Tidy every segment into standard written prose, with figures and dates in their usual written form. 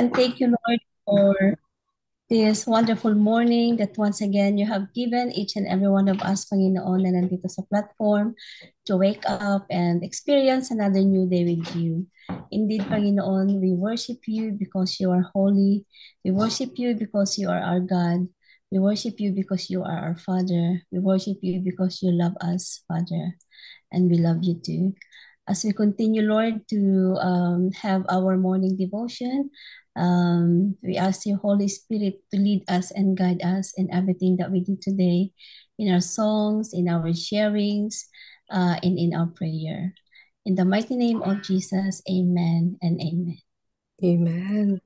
And thank you, Lord, for this wonderful morning that once again you have given each and every one of us, Panginoon, na nandito sa platform to wake up and experience another new day with you. Indeed, Panginoon, we worship you because you are holy. We worship you because you are our God. We worship you because you are our Father. We worship you because you love us, Father, and we love you too. As we continue, Lord, to have our morning devotion, we ask you, Holy Spirit, to lead us and guide us in everything that we do today, in our songs, in our sharings, and in our prayer. In the mighty name of Jesus, amen and amen. Amen.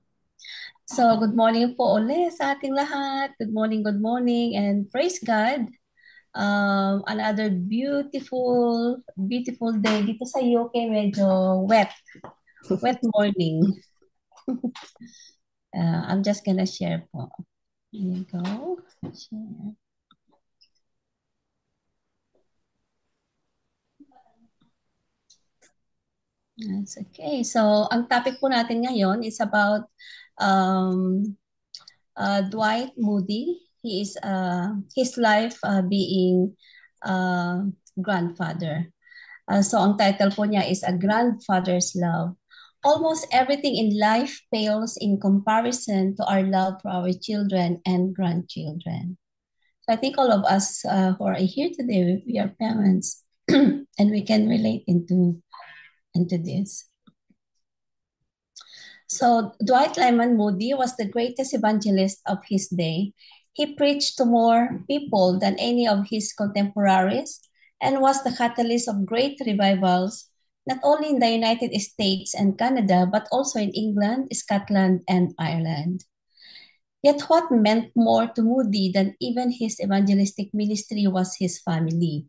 So, good morning po ulit sa ating lahat. Good morning, and praise God. Another beautiful day dito sa UK. Medyo wet morning. I'm just gonna share po. Here you go. Share. That's okay. So, ang topic po natin ngayon is about um, Dwight Moody. He is his life being grandfather. So ang title po niya is A Grandfather's Love. Almost everything in life pales in comparison to our love for our children and grandchildren. So I think all of us who are here today, we are parents, and we can relate into this. So Dwight Lyman Moody was the greatest evangelist of his day. He preached to more people than any of his contemporaries and was the catalyst of great revivals, not only in the United States and Canada, but also in England, Scotland, and Ireland. Yet what meant more to Moody than even his evangelistic ministry was his family.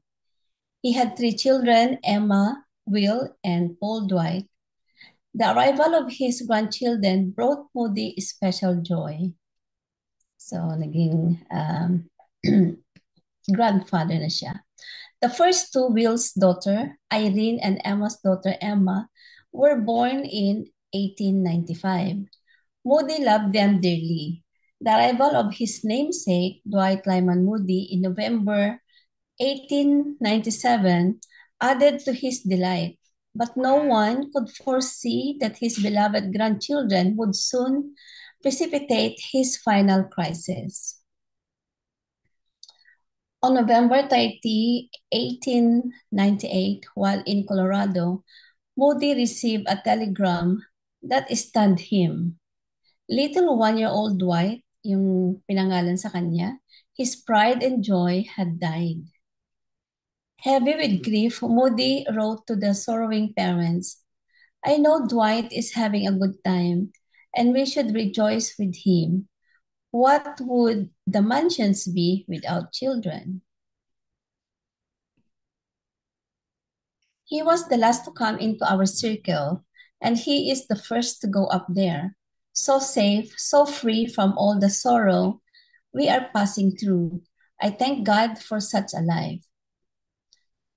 He had 3 children, Emma, Will, and Paul Dwight. The arrival of his grandchildren brought Moody special joy. So, naging grandfather na siya. The first 2, Will's daughter, Irene, and Emma's daughter, Emma, were born in 1895. Moody loved them dearly. The arrival of his namesake, Dwight Lyman Moody, in November 1897 added to his delight. But no one could foresee that his beloved grandchildren would soon precipitate his final crisis. On November 30, 1898, while in Colorado, Moody received a telegram that stunned him. Little 1-year-old Dwight, yung pinangalan sa kanya, his pride and joy had died. Heavy with grief, Moody wrote to the sorrowing parents, I know Dwight is having a good time, and we should rejoice with him. What would the mansions be without children? He was the last to come into our circle, and he is the first to go up there. So safe, so free from all the sorrow we are passing through. I thank God for such a life.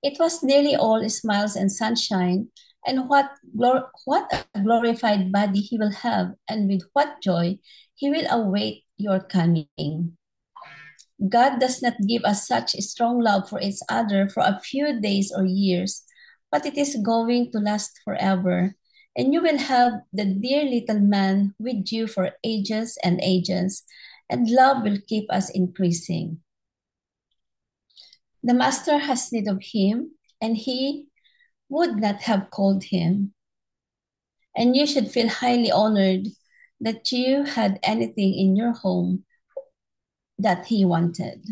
It was nearly all smiles and sunshine, and what a glorified body he will have, and with what joy he will await your coming. God does not give us such a strong love for each other for a few days or years, but it is going to last forever, and you will have the dear little man with you for ages and ages, and love will keep us increasing. The Master has need of him, and he would not have called him. And you should feel highly honored that you had anything in your home that he wanted.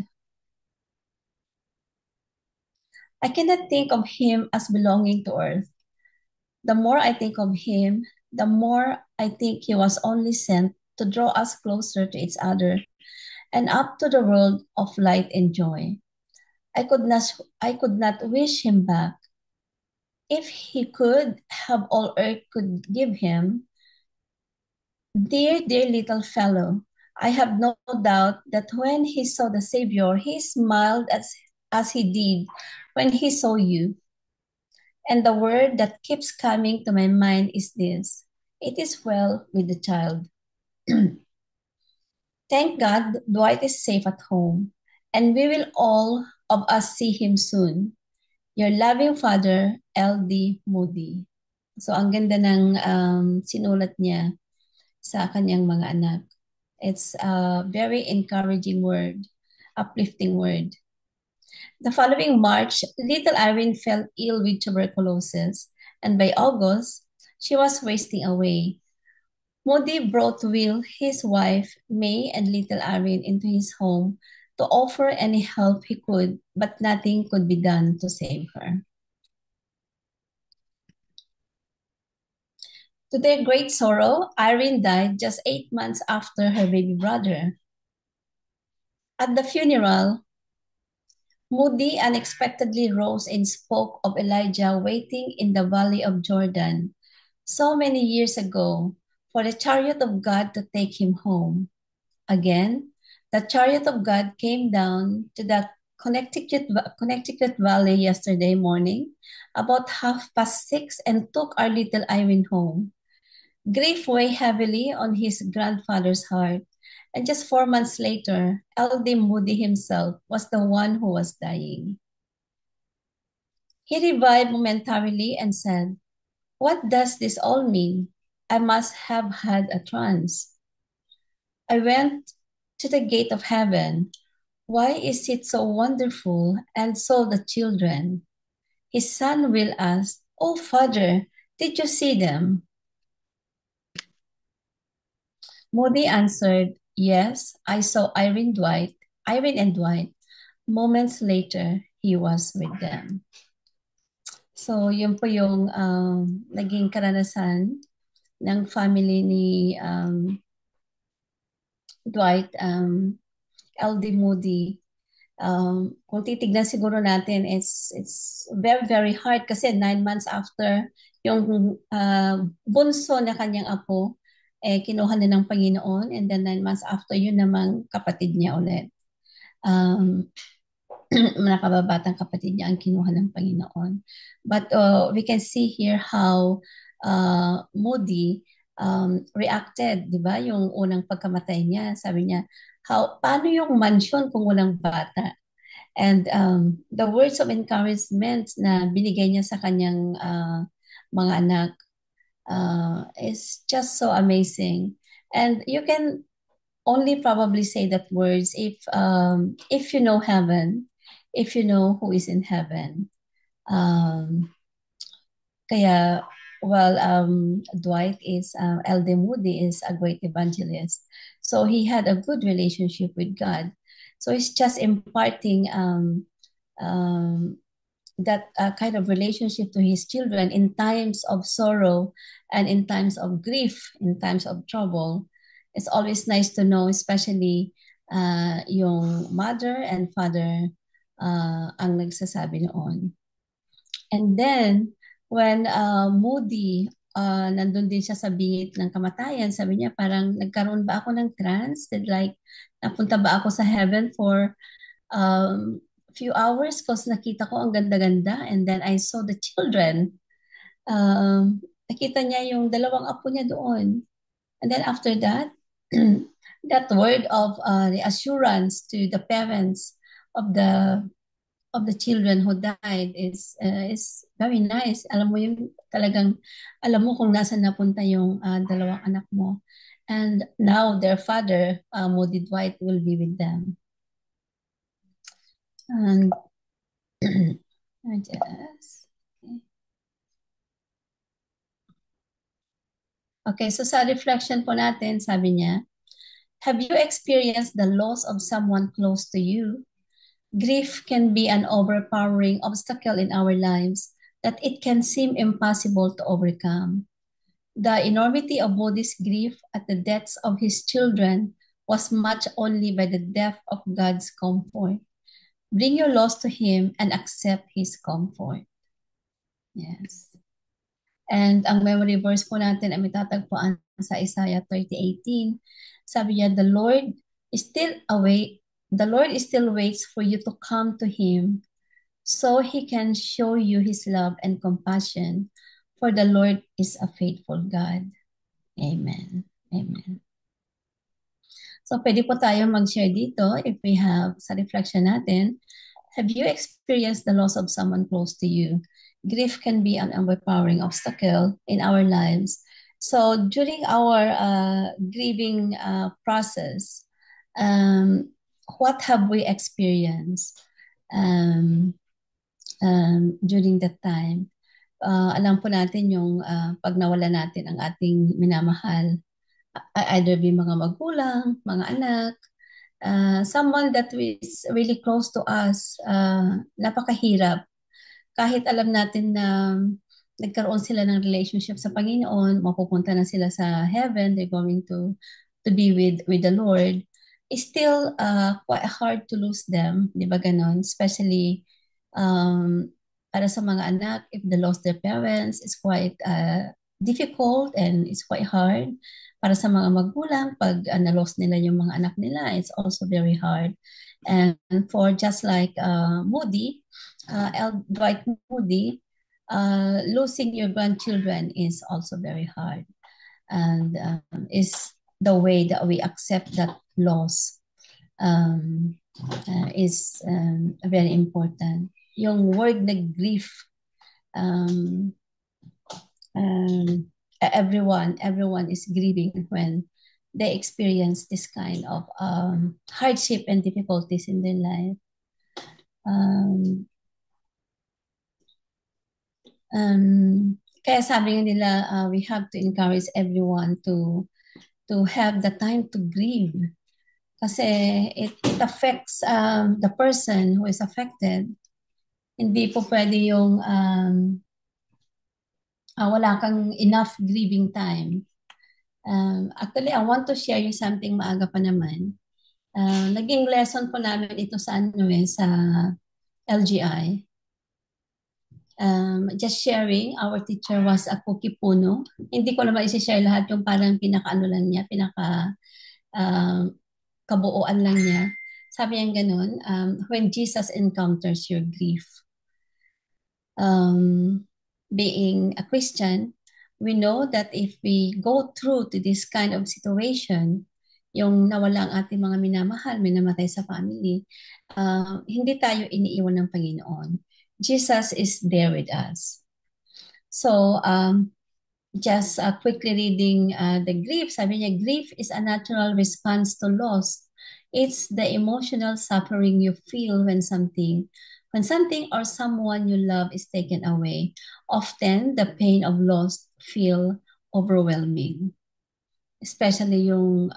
I cannot think of him as belonging to earth. The more I think of him, the more I think he was only sent to draw us closer to each other and up to the world of light and joy. I could not wish him back. If he could have all earth could give him, dear, dear little fellow, I have no doubt that when he saw the Savior, he smiled as he did when he saw you. And the word that keeps coming to my mind is this: it is well with the child. Thank God Dwight is safe at home, and we will all of us see him soon. Your loving father, L.D. Moody. So ang ganda ng sinulat niya sa kanyang mga anak. It's a very encouraging word, uplifting word. The following March, little Irene fell ill with tuberculosis, and by August, she was wasting away. Moody brought Will, his wife, May, and little Irene into his home to offer any help he could, but nothing could be done to save her. To their great sorrow, Irene died just 8 months after her baby brother. At the funeral, Moody unexpectedly rose and spoke of Elijah waiting in the valley of Jordan so many years ago for the chariot of God to take him home. Again, the chariot of God came down to the Connecticut Valley yesterday morning about 6:30 and took our little Irene home. Grief weighed heavily on his grandfather's heart, and just 4 months later, L.D. Moody himself was the one who was dying. He revived momentarily and said, "What does this all mean? I must have had a trance. I went to the gate of heaven. Why is it so wonderful? And so the children." His son Will asked, "Oh, Father, did you see them?" Moody answered, "Yes, I saw Irene and Dwight. Moments later, he was with them." So, yun po yung naging karanasan ng family ni Dwight, L.D. Moody. Kung titignan siguro natin, it's very, very hard kasi 9 months after yung bunso na kanyang apo, kinuha na ng Panginoon, and then 9 months after, yun namang kapatid niya ulit. Nakababatang kapatid niya ang kinuha ng Panginoon. But we can see here how Moody reacted, di ba? Yung unang pagkamatay niya, sabi niya, paano yung mansion kung walang bata? And the words of encouragement na binigay niya sa kanyang mga anak is just so amazing. And you can only probably say that words if you know heaven, if you know who is in heaven. Kaya, well, Dwight is, L.D. Moody is a great evangelist. So he had a good relationship with God. So he's just imparting that kind of relationship to his children in times of sorrow and in times of grief, in times of trouble. It's always nice to know, especially yung mother and father ang nagsasabi noon. And then, when Moody, nandun din siya sa bingit ng kamatayan, sabi niya, parang nagkaroon ba ako ng trance? That like, napunta ba ako sa heaven for few hours because nakita ko ang ganda-ganda, and then I saw the children. Nakita niya yung dalawang apo niya doon. And then after that, that word of reassurance to the parents of the children who died is very nice. Alam mo yung talagang alam mo kung nasaan napunta yung dalawang anak mo. And now their father, Moody Dwight, will be with them. And I just okay, so sa reflection po natin, sabi niya, have you experienced the loss of someone close to you? Grief can be an overpowering obstacle in our lives that it can seem impossible to overcome. The enormity of Moody's grief at the deaths of his children was matched only by the depth of God's comfort. Bring your loss to him and accept his comfort. Yes. And ang memory verse po natin ay matatagpuan sa Isaiah 30:18. Sabi niya, the Lord still waits for you to come to him so he can show you his love and compassion, for the Lord is a faithful God. Amen. Amen. So pwede po tayo mag-share dito if we have sa reflection natin. Have you experienced the loss of someone close to you? Grief can be an overpowering obstacle in our lives. So during our grieving process, um, what have we experienced um, during that time? Alam po natin yung pag nawala natin ang ating minamahal, either be mga magulang, mga anak, someone that is really close to us, napakahirap. Kahit alam natin na nagkaroon sila ng relationship sa Panginoon, mapupunta na sila sa heaven, they're going to be with the Lord, it's still quite hard to lose them, di ba ganon? Especially para sa mga anak, if they lost their parents, it's quite difficult and it's quite hard. Para sa mga magulang, pag na-lost nila yung mga anak nila, it's also very hard. And for just like Moody, Dwight Moody, losing your grandchildren is also very hard, and is the way that we accept that loss is very important. Yung word na grief, um, everyone is grieving when they experience this kind of hardship and difficulties in their life. Kaya sabi nga nila, we have to encourage everyone to have the time to grieve. Kasi it affects the person who is affected. Hindi po pwede yung wala kang enough grieving time. Actually, I want to share you something maaga pa naman. Naging lesson po namin ito sa sa LGI. Just sharing, our teacher was a Cookie Puno. Hindi ko naman isi-share lahat yung parang pinaka-ano lang niya, kabuuan lang niya. Sabi niya ganun, when Jesus encounters your grief, being a Christian, we know that if we go through to this kind of situation, yung nawala ang ating mga minamahal, may namatay sa family, hindi tayo iniiwan ng Panginoon. Jesus is there with us. So, just quickly reading the grief, sabi niya, grief is a natural response to loss. It's the emotional suffering you feel when something or someone you love is taken away. Often, the pain of loss feel overwhelming. Especially yung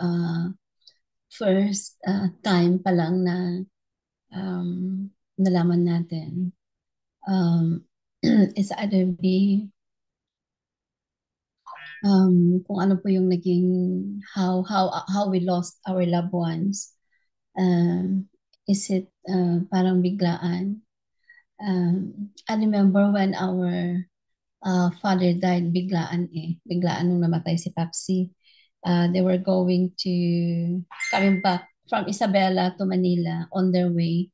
first time pa lang na nalaman natin. It's either be kung ano po yung naging how we lost our loved ones. Is it parang biglaan? I remember when our father died, biglaan nung namatay si Papsi. They were going to coming back from Isabela to Manila. On their way,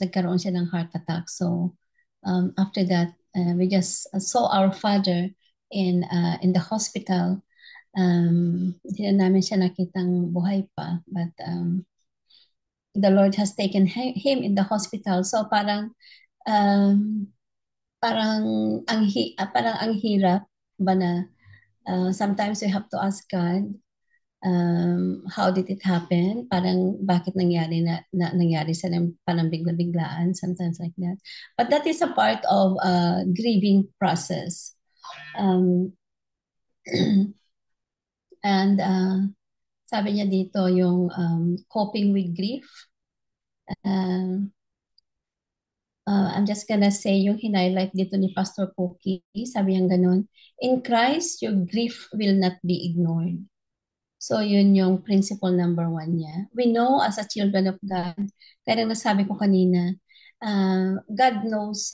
nagkaroon siya ng heart attack. So after that, we just saw our father in the hospital. Hindi na namin siya nakitang buhay pa, but the Lord has taken him in the hospital. So um, parang ang hirap ba na sometimes we have to ask God, how did it happen? Parang bakit nangyari sa parang bigla-biglaan, sometimes like that. But that is a part of grieving process. And sabi niya dito yung coping with grief. I'm just gonna say yung hinighlight dito ni Pastor Cookie, sabi niya ganun, in Christ, your grief will not be ignored. So yun yung principle number 1 niya. We know as a children of God, kaya nasabi ko kanina, God knows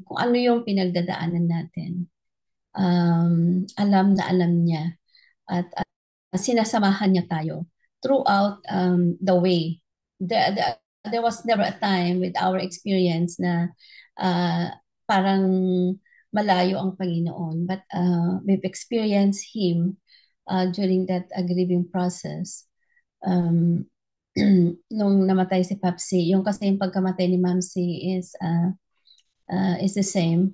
kung ano yung pinagdadaanan natin. Alam na alam niya at sinasamahan niya tayo throughout the way. There was never a time with our experience na parang malayo ang Panginoon. But we've experienced Him during that grieving process. Um, nung namatay si Papsi, yung kasi yung pagkamatay ni Mamsi is the same.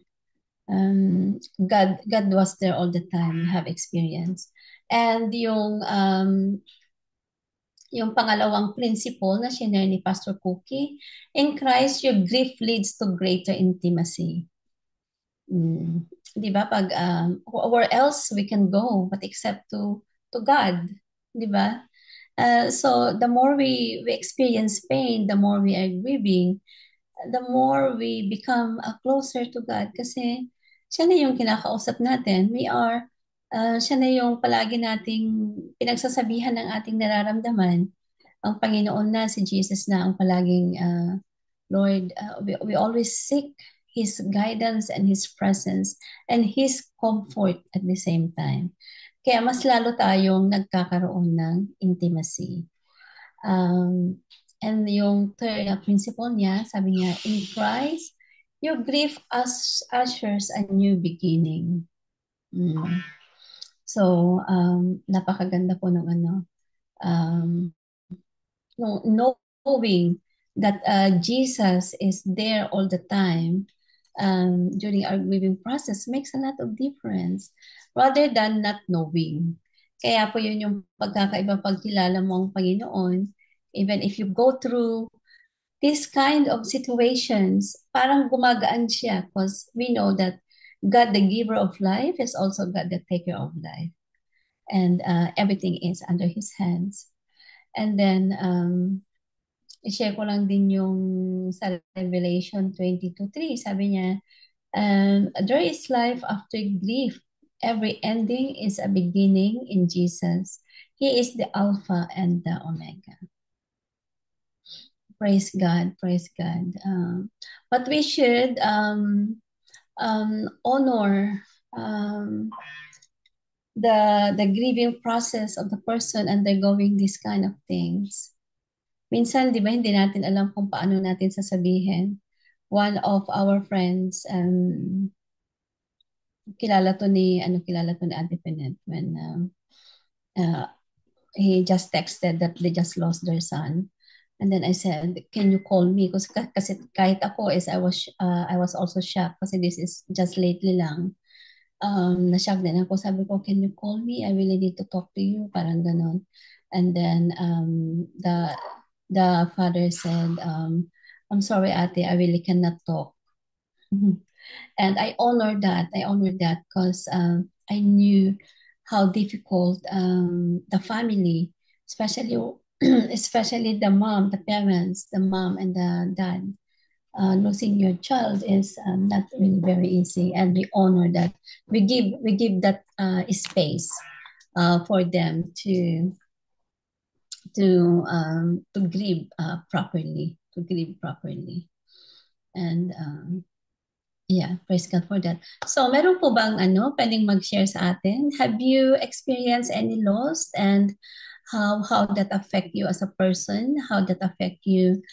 God was there all the time. We have experience. And yung pangalawang principle na shinare ni Pastor Cookie, in Christ, your grief leads to greater intimacy. Mm. Di ba? Where else we can go but except to God. Di ba? So the more we experience pain, the more we are grieving, the more we become closer to God kasi siya na yung kinakausap natin. Siya na yung palagi nating pinagsasabihan ng ating nararamdaman. Ang Panginoon na, si Jesus na ang palaging, Lord, we always seek His guidance and His presence and His comfort at the same time. Kaya mas lalo tayong nagkakaroon ng intimacy. And yung third na principle niya, sabi niya, in Christ, your grief ushers a new beginning. Mm. So, napakaganda po ng um, knowing that Jesus is there all the time during our grieving process makes a lot of difference rather than not knowing. Kaya po yun yung pagkakaiba pagkilala mo ang Panginoon. Even if you go through this kind of situations, parang gumagaan siya because we know that God, the giver of life, is also God, the taker of life. And everything is under His hands. And then, i-share ko lang din yung sa Revelation 22:3. Sabi niya, there is life after grief. Every ending is a beginning in Jesus. He is the Alpha and the Omega. Praise God, praise God. But we should honor the grieving process of the person undergoing these kind of things. Minsan, di ba, hindi natin alam kung paano natin sasabihin. One of our friends, kilala to ni Ate Penet when uh, he just texted that they just lost their son. And then I said, can you call me? Kasi kahit ako I was also shocked kasi this is just lately lang. Na-shock din ako. Sabi ko, can you call me? I really need to talk to you. Parang ganon. And then the father said, I'm sorry, ate, I really cannot talk. And I honor that. I honor that because I knew how difficult the family, especially especially the mom, the parents, the mom and the dad. Losing your child is not really very easy, and we honor that. We give that space for them to grieve properly, and yeah, praise God for that. So, meron po bang pwedeng mag-share sa atin? Have you experienced any loss and how that affect you as a person? How that affect you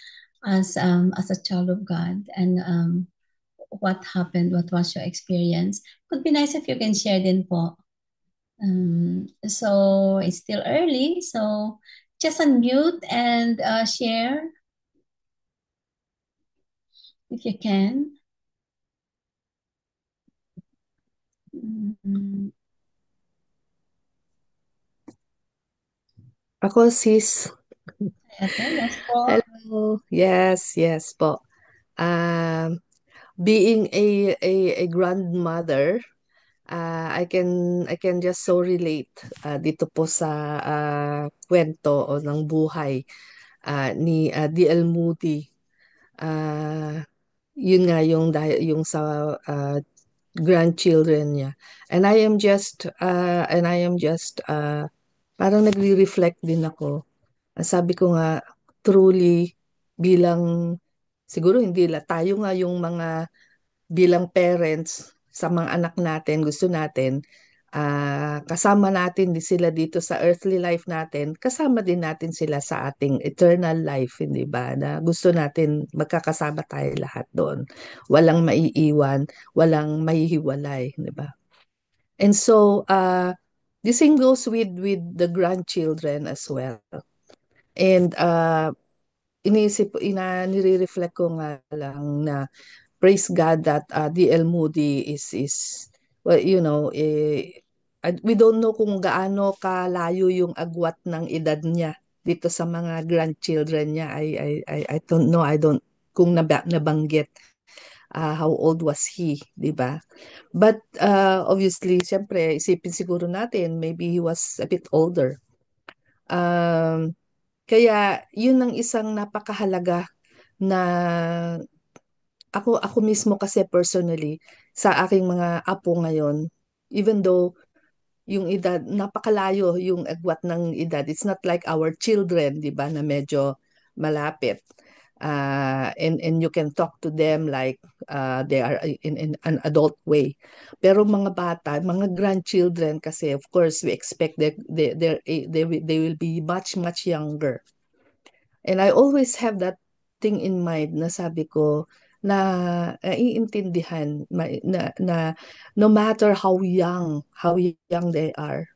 as a child of God? And what happened? What was your experience? Could be nice if you can share din po. So it's still early, so just unmute and share if you can. Mm, Ako, sis. Ate, yes po. Hello. Yes, yes po. Um, Being a grandmother, I can just so relate dito po sa kwento o ng buhay ni D.L. Moody. Ah, Yun nga yung dahil yung sa grandchildren niya. And I am just parang nagre-reflect din ako. Sabi ko nga, truly, bilang, siguro hindi la, tayo nga yung mga, bilang parents, sa mga anak natin, gusto natin, kasama natin din sila dito sa earthly life natin, kasama din natin sila sa ating eternal life, hindi ba? Na gusto natin magkakasama tayo lahat doon. Walang maiiwan, walang mahihiwalay, hindi ba? And so, the same goes with the grandchildren as well. And nire-reflect ko nga lang na praise God that D.L. Moody is well, we don't know kung gaano kalayo yung agwat ng edad niya dito sa mga grandchildren niya. I don't know. I don't kung nabanggit how old was he, di ba? But obviously, siyempre, isipin siguro natin, maybe he was a bit older. Kaya yun ang isang napakahalaga na ako mismo kasi personally sa aking mga apo ngayon, even though yung edad napakalayo yung agwat ng edad, it's not like our children, 'di ba, na medyo malapit. And you can talk to them like they are in an adult way. Pero mga bata, mga grandchildren kasi of course we expect that they will be much younger. And I always have that thing in mind na sabi ko na naiintindihan na no matter how young they are,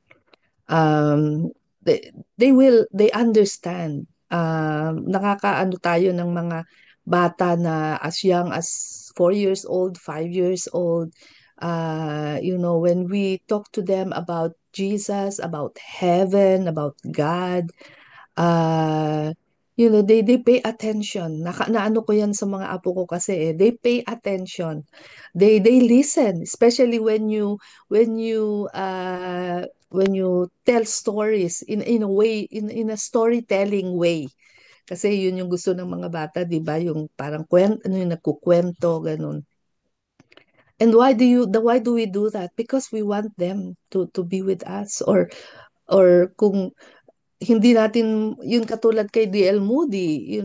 um they understand. Nakakaano tayo ng mga bata na as young as 4 years old, 5 years old. When we talk to them about Jesus, about heaven, about God, uh, they pay attention. Naano ko yan sa mga apo ko kasi they pay attention. They listen, especially when you tell stories in a way, in a storytelling way. Kasi yun yung gusto ng mga bata, 'di ba? Yung parang yung nagkukwento ganun. And why do we do that? Because we want them to be with us, or kung hindi natin yun katulad kay D.L. Moody,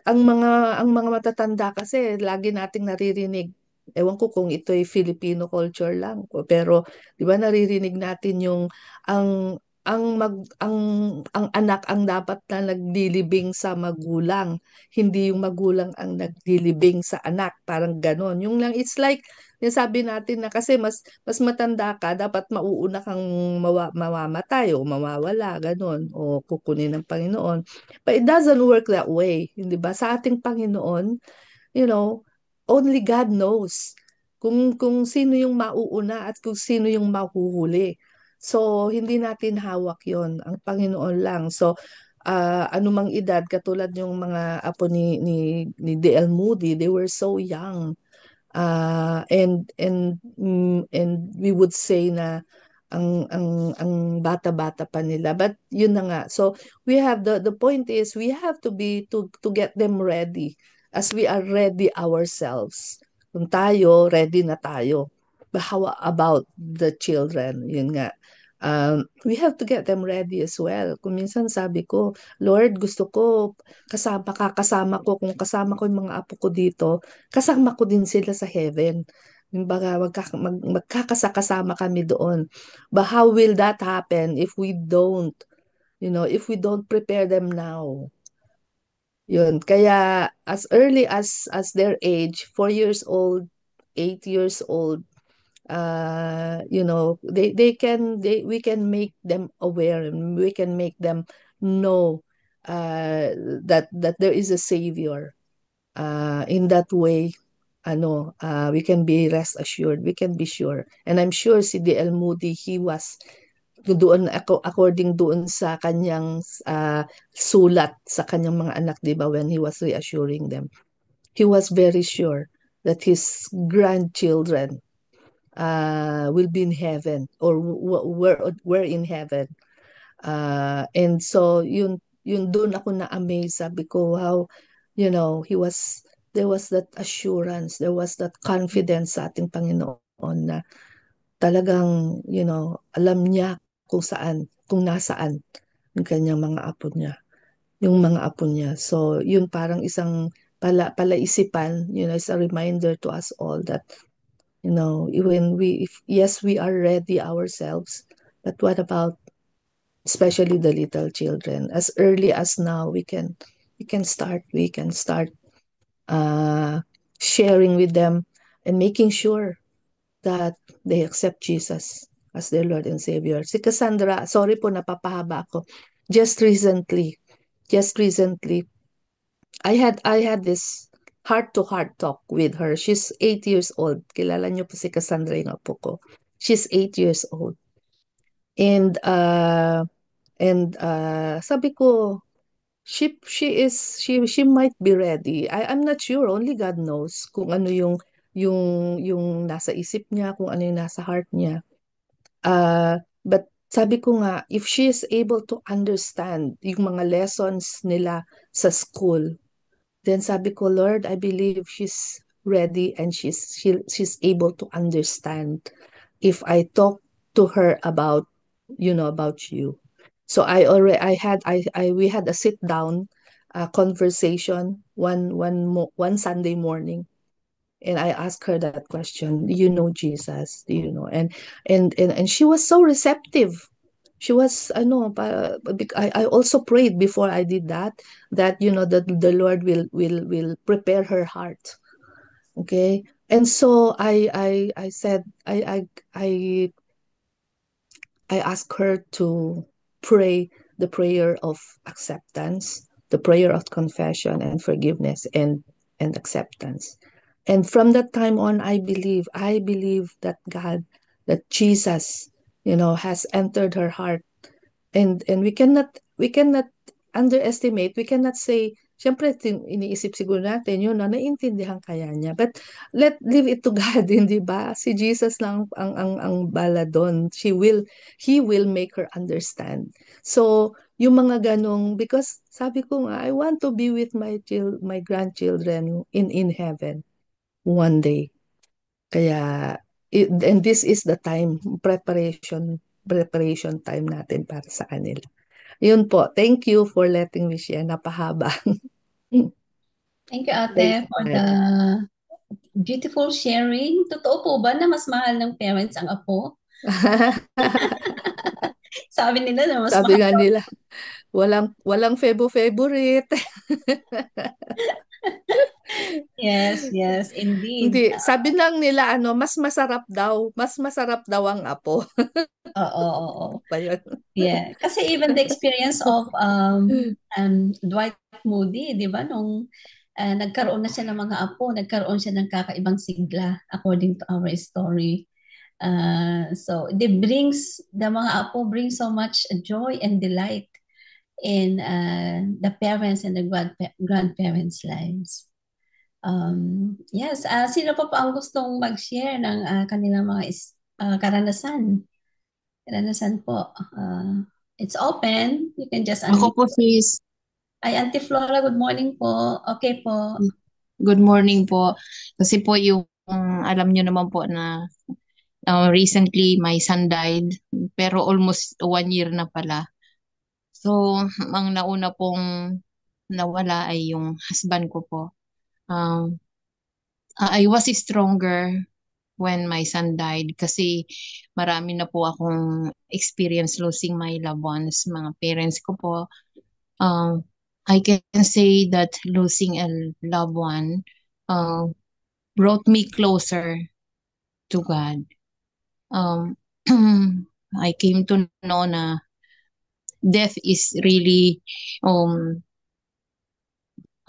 ang mga matatanda kasi lagi nating naririnig. Ewan ko kung ito'y Filipino culture lang, pero 'di ba naririnig natin yung ang ang mag ang anak ang dapat na naglilibing sa magulang, hindi yung magulang ang naglilibing sa anak, parang ganon. Yung lang, it's like sabi natin na kasi mas matanda ka, dapat mauuna kang mamamatay o mawawala, ganon, o kukunin ng Panginoon. But it doesn't work that way, hindi ba? Sa ating Panginoon, you know, only God knows kung sino yung mauuna at kung sino yung mahuhuli. So, hindi natin hawak yon, ang Panginoon lang. So, anumang edad, katulad yung mga apo ni D.L. Moody, they were so young. And we would say na ang bata-bata pa nila, but yun na nga. So the point is we have to get them ready as we are ready ourselves. Kung tayo ready na tayo, but how about the children? Yun nga, we have to get them ready as well. Kung minsan sabi ko, Lord, gusto ko kung kasama ko yung mga apo ko dito, kasama ko din sila sa heaven. Kumbaga, magkakasakasama kami doon. But how will that happen if we don't prepare them now? Yun. Kaya as early as their age, 4 years old, 8 years old, we can make them aware, and we can make them know that there is a savior. In that way, we can be rest assured, we can be sure. And I'm sure si D.L. Moody, he was doon, according doon sa kanyang sulat sa kanyang mga anak, di ba, when he was reassuring them, he was very sure that his grandchildren will be in heaven, or we're in heaven. And so yun doon ako na-amaze, sabi ko, how there was that assurance, there was that confidence sa ating Panginoon na talagang alam niya kung nasaan yung kanyang mga apo niya, yung mga apo niya. So yun parang isang palaisipan, it's a reminder to us all that when yes, we are ready ourselves, but what about especially the little children? As early as now, we can start uh, sharing with them and making sure that they accept Jesus as their Lord and Savior. Si Cassandra, sorry po napapahaba ako. just recently, just recently, I had this heart-to-heart talk with her. She's 8 years old. Kilala niyo po si Cassandra yung apo ko. She's 8 years old. And sabi ko, she might be ready. I'm not sure, only God knows kung ano yung nasa isip niya, kung ano yung nasa heart niya. But sabi ko nga, if she is able to understand yung mga lessons nila sa school, then sabi ko, Lord, I believe she's ready and she's able to understand if I talk to her about you. So we had a sit down conversation one Sunday morning, and I asked her that question. Do you know Jesus? Do you know? And she was so receptive. She was I also prayed before I did that that the Lord will prepare her heart. Okay. And so I said I asked her to pray the prayer of acceptance, the prayer of confession and forgiveness and acceptance. And from that time on, I believe that that Jesus, has entered her heart, and we cannot underestimate, we cannot say, syempre iniisip siguro natin yun na naiintindihan kaya niya, but leave it to God. Hindi ba si Jesus lang ang bala doon. He will make her understand. So yung mga ganong, because sabi ko nga, I want to be with my grandchildren in heaven one day. Kaya and this is the time, preparation time natin para sa kanila. Yun po. Thank you for letting me share. Napahaba. Thank you, Praise ate, for God. the beautiful sharing. Totoo po ba na mas mahal ng parents ang apo? Sabi nila na mas Sabi mahal. nga nila, walang favorite. Yes, yes, indeed. Hindi, sabi lang nila mas masarap daw ang apo. Oo, oo. Pa yun. Yeah, kasi even the experience of Dwight Moody, 'di ba, nung nagkaroon na siya ng mga apo, nagkaroon siya ng kakaibang sigla according to our story. So the mga apo bring so much joy and delight in the parents and the grandparents' lives. Yes, sino pa ang gustong mag-share ng kanilang mga karanasan? Karanasan po. It's open. You can just Ako unmute. po sis, Ay, Auntie Flora, good morning po. Okay po. good morning po. Kasi po yung alam nyo naman po na recently my son died, pero almost 1 year na pala. So, ang nauna pong nawala ay yung husband ko po. Um, I was stronger when my son died kasi marami na po akong experience losing my loved ones, mga parents ko po. Um, I can say that losing a loved one uh, brought me closer to God. Um, I came to know na death is really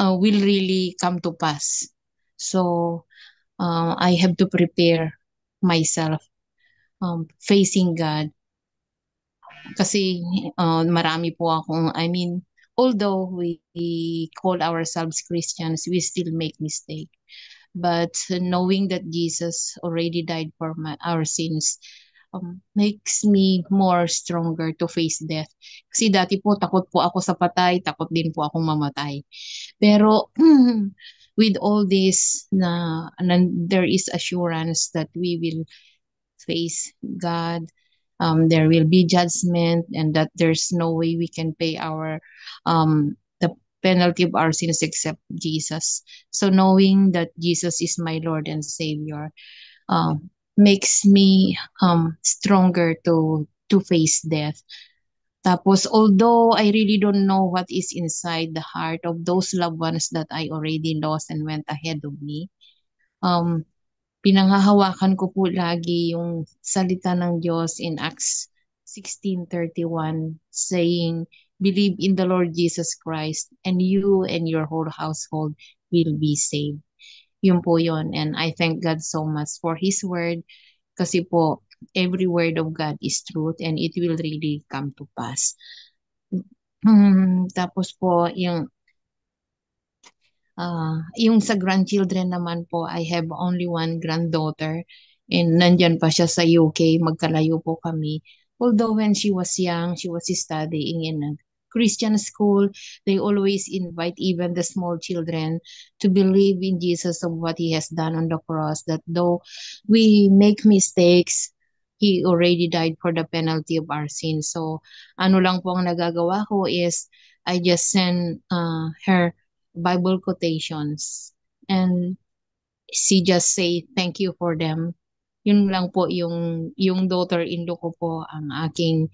will really come to pass. So I have to prepare myself facing God kasi marami po akong, I mean, although we call ourselves Christians, we still make mistake. But knowing that Jesus already died for our sins makes me more stronger to face death. Kasi dati po, takot po ako sa patay, takot din po akong mamatay. Pero with all this, there is assurance that we will face God. There will be judgment, and that there's no way we can pay the penalty of our sins except Jesus. So knowing that Jesus is my Lord and Savior makes me stronger to face death. Tapos, although I really don't know what is inside the heart of those loved ones that I already lost and went ahead of me, um, pinanghahawakan ko po lagi yung salita ng Diyos in Acts 16:31 saying, believe in the Lord Jesus Christ, and you and your whole household will be saved. Yun po yun. And I thank God so much for His word, kasi po, every word of God is truth and it will really come to pass. Tapos po, yung sa grandchildren naman po, I have only one granddaughter and nandyan pa siya sa UK, magkalayo po kami. Although when she was young, she was studying in a Christian school, they always invite even the small children to believe in Jesus of what He has done on the cross, that though we make mistakes, He already died for the penalty of our sins. So, ano lang po ang nagagawa ko is, I just send her Bible quotations and she just say thank you for them. Yun lang po yung daughter-in-law ko po ang aking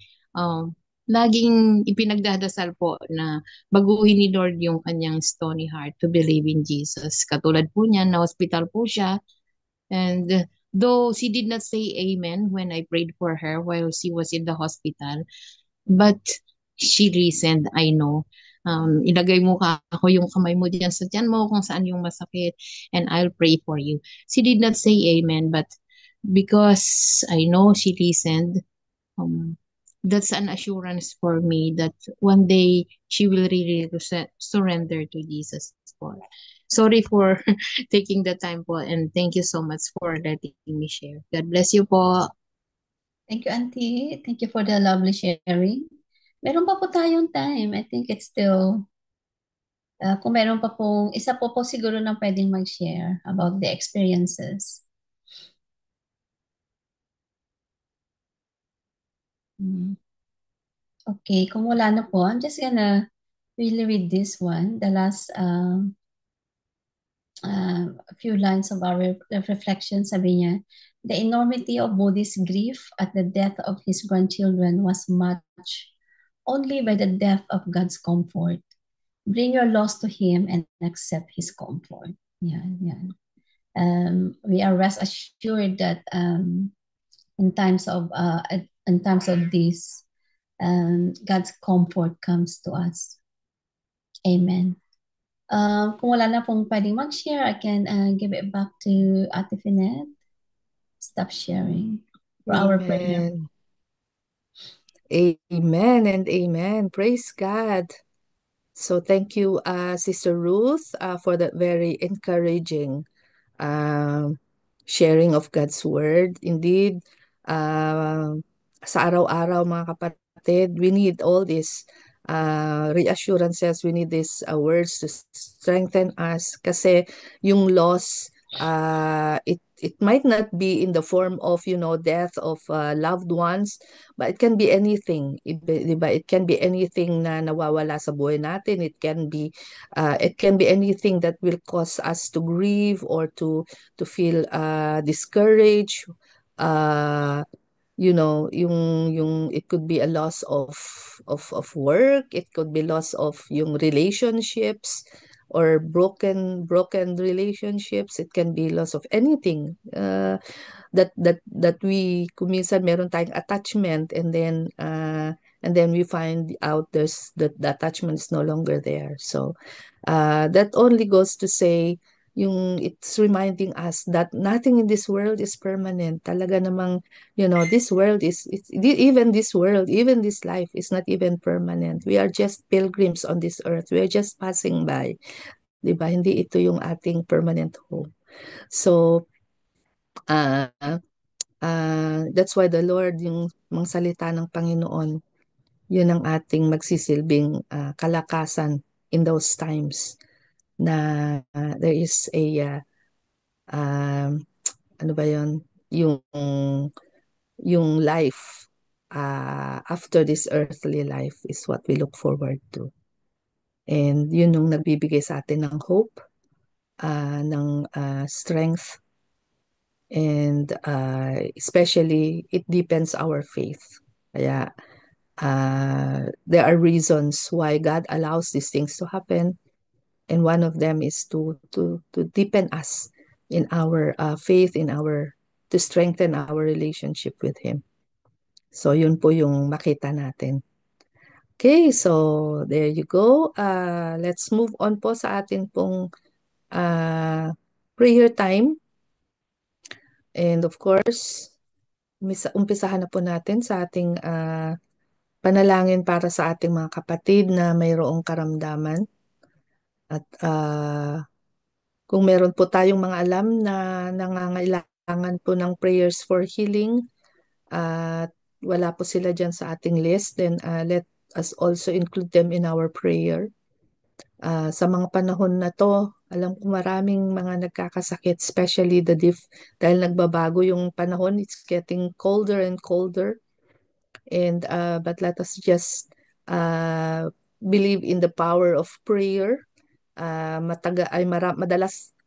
laging ipinagdadasal po na baguhin ni Lord yung kanyang stony heart to believe in Jesus. Katulad po niya, na hospital po siya, and though she did not say amen when I prayed for her while she was in the hospital, but she listened, I know. Ilagay mo ako yung kamay mo diyan sa tiyan mo kung saan yung masakit and I'll pray for you. She did not say amen, but because I know she listened, um, that's an assurance for me that one day she will really surrender to Jesus po. Sorry for taking the time po, and thank you so much for letting me share. God bless you po. Thank you, Auntie. Thank you for the lovely sharing. Meron pa po tayong time. I think it's still, kung meron pa pong, isa po siguro na pwedeng mag-share about the experiences. Okay, kung wala na po, I'm just gonna really read this one, the last few lines of our reflection. Sabi niya, the enormity of Bodhi's grief at the death of his grandchildren was matched only by the depth of God's comfort. Bring your loss to Him and accept His comfort. Yan, yan. We are rest assured that in times of this, God's comfort comes to us. Amen. Kung wala na pong pwedeng mag-share, I can give it back to Ate Finette. Stop sharing for our prayer. Amen and amen. Praise God. So thank you, Sister Ruth, for that very encouraging sharing of God's Word. Indeed, sa araw-araw mga kapatid, we need all these reassurances, we need these words to strengthen us kasi yung loss, it might not be in the form of, death of loved ones, but it can be anything, diba? It can be anything na nawawala sa buhay natin. It can be anything that will cause us to grieve or to feel discouraged. Yung it could be a loss of work, it could be loss of yung relationships or broken relationships, it can be loss of anything that we kung minsan meron tayong attachment and then we find out that the attachment is no longer there. So that only goes to say it's reminding us that nothing in this world is permanent. Talaga namang, this world even this life is not even permanent. We are just pilgrims on this earth. We are just passing by. Diba? Hindi ito yung ating permanent home. So, that's why the Lord, yung mga salita ng Panginoon, yun ang ating magsisilbing kalakasan in those times na there is a ano ba yun, yung life after this earthly life is what we look forward to. And yun yung nagbibigay sa atin ng hope, ng strength, and especially it deepens our faith. Kaya there are reasons why God allows these things to happen, and one of them is to deepen us in our faith, to strengthen our relationship with Him. So yun po yung makita natin. Okay, so there you go. Let's move on po sa atin pong prayer time. And of course, umpisahan na po natin sa ating panalangin para sa ating mga kapatid na mayroong karamdaman. At kung meron po tayong mga alam na nangangailangan po ng prayers for healing at wala po sila dyan sa ating list, then let us also include them in our prayer. Sa mga panahon na to, alam ko maraming mga nagkakasakit, especially dahil nagbabago yung panahon, it's getting colder and colder. And but let us just believe in the power of prayer.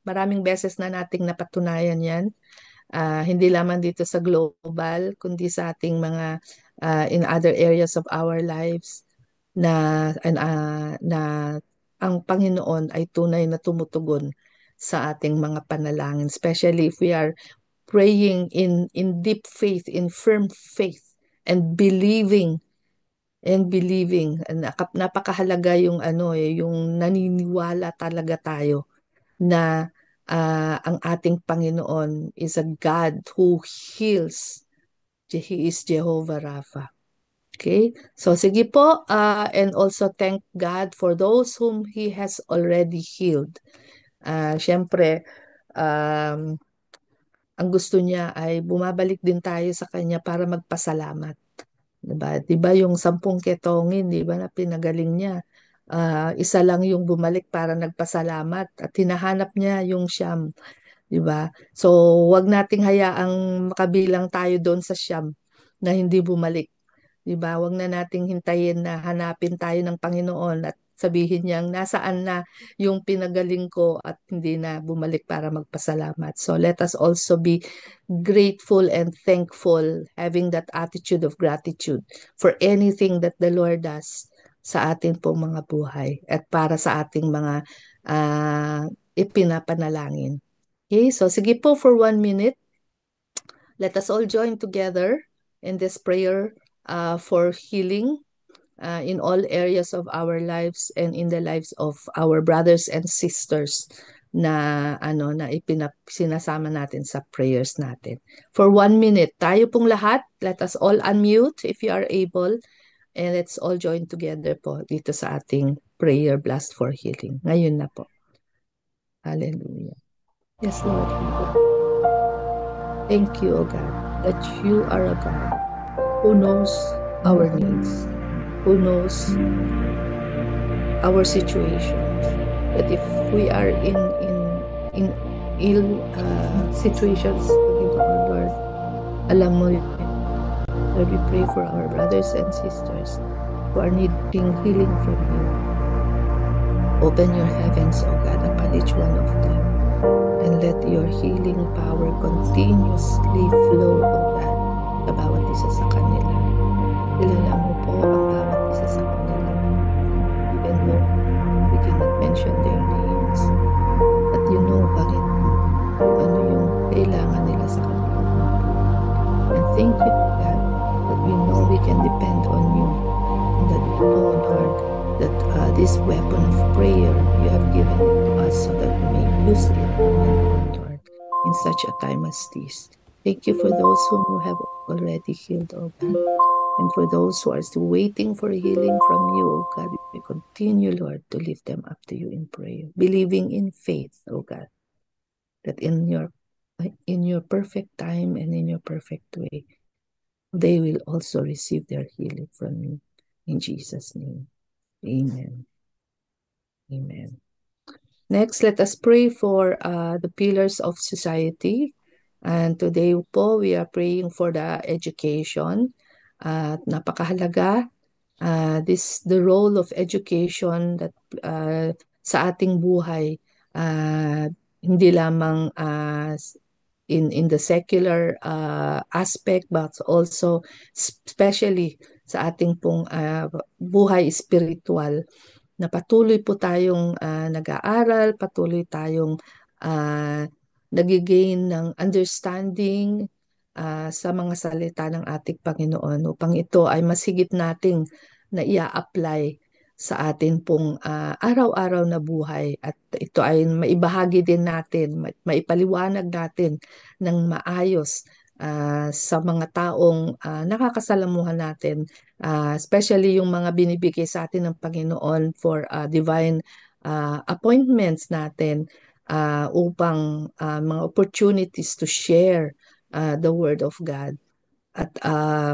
Maraming beses na nating napatunayan yan. Hindi lamang dito sa global, kundi sa ating mga in other areas of our lives na ang Panginoon ay tunay na tumutugon sa ating mga panalangin, especially if we are praying in deep faith, in firm faith, and believing. Napakahalaga yung yung naniniwala talaga tayo na ang ating Panginoon is a God who heals. He is Jehovah Rapha. Okay? So sige po, and also thank God for those whom He has already healed. Siyempre, ang gusto niya ay bumabalik din tayo sa Kanya para magpasalamat. Diba? Diba yung 10 ketongin, diba na pinagaling niya? Isa lang yung bumalik para nagpasalamat at hinahanap niya yung 9. Diba? So, wag nating hayaang makabilang tayo doon sa 9 na hindi bumalik. Diba? Wag na nating hintayin na hanapin tayo ng Panginoon at sabihin niyang nasaan na yung pinagaling ko at hindi na bumalik para magpasalamat. So let us also be grateful and thankful, having that attitude of gratitude for anything that the Lord does sa ating pong mga buhay at para sa ating mga ipinapanalangin. Okay, so sige po for 1 minute. Let us all join together in this prayer for healing in all areas of our lives and in the lives of our brothers and sisters na sinasama natin sa prayers natin. For 1 minute, tayo pong lahat, let us all unmute if you are able, and let's all join together po dito sa ating prayer blast for healing. Ngayon na po. Hallelujah. Yes, Lord. Thank you, O God, that you are a God who knows our needs, who knows our situations. That if we are in ill situations, Lord, alam mo, Lord, we pray for our brothers and sisters who are needing healing from you. Open your heavens, O God, upon each one of them, and let your healing power continuously flow, O God, sa bawat isa sa kanila. Kilala mo po ang bawat isa sa kanila. Even though we cannot mention their names, but you know pa rin ano yung kailangan nila sa kanila. And thank you, God, that we know we can depend on you, and that we know, Lord, that this weapon of prayer, you have given it to us so that we may use it, Lord, in such a time as this. Thank you for those whom you have already healed, O God. And for those who are still waiting for healing from you, O God, we continue, Lord, to lift them up to you in prayer, believing in faith, O God, that in your perfect time and in your perfect way, they will also receive their healing from you. In Jesus' name, amen. Amen. Next, let us pray for the pillars of society. And today po, we are praying for the education. At napakahalaga, the role of education that sa ating buhay, hindi lamang in the secular aspect, but also especially sa ating pong buhay spiritual, na patuloy po tayong nag-aaral, patuloy tayong nagigain ng understanding sa mga salita ng ating Panginoon upang ito ay mas higit nating na ia-apply sa atin pong araw-araw na buhay, at ito ay maibahagi din natin, maipaliwanag natin ng maayos sa mga taong nakakasalamuhan natin, especially yung mga binibigay sa atin ng Panginoon for divine appointments natin, upang mga opportunities to share the Word of God. At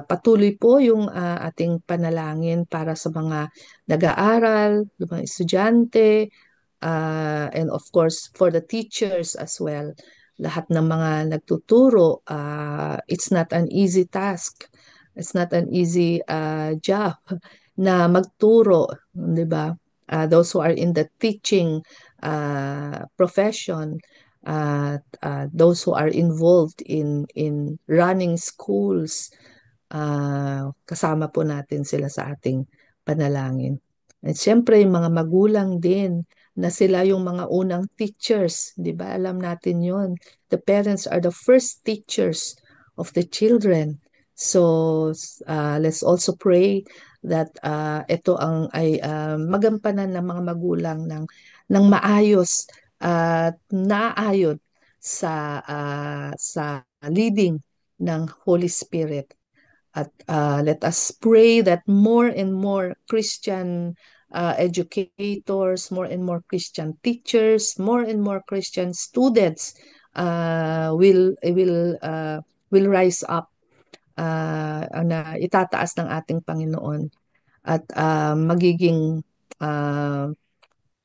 patuloy po yung ating panalangin para sa mga nag-aaral, mga estudyante, and of course for the teachers as well. Lahat ng mga nagtuturo, it's not an easy task. It's not an easy job na magturo, di ba? Those who are in the teaching profession, those who are involved in running schools, kasama po natin sila sa ating panalangin. At syempre, yung mga magulang din, na sila yung mga unang teachers, di ba? Alam natin yon. The parents are the first teachers of the children. So, let's also pray that ito ay magampanan ng mga magulang ng maayos at naayon sa leading ng Holy Spirit. At let us pray that more and more Christian educators, more and more Christian teachers, more and more Christian students will rise up, na itataas ng ating Panginoon, at magiging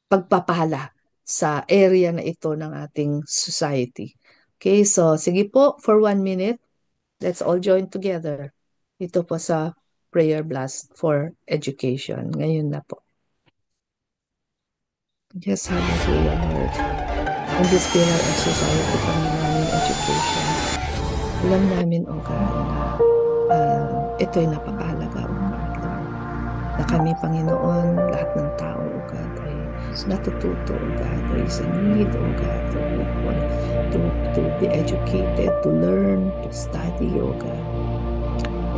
pagpapala sa area na ito ng ating society. Okay, so sige po, for 1 minute, let's all join together. Ito po sa prayer blast for education. Ngayon na po. Yes, hallelujah, Lord. In this pillar of society, Panginoon, education, alam namin, O God, na ito'y napakahalaga, O God, Lord. Na kami, Panginoon, lahat ng tao, O God, ay natututo, O God. There is a need, O God, for people to be educated, to learn, to study, O God.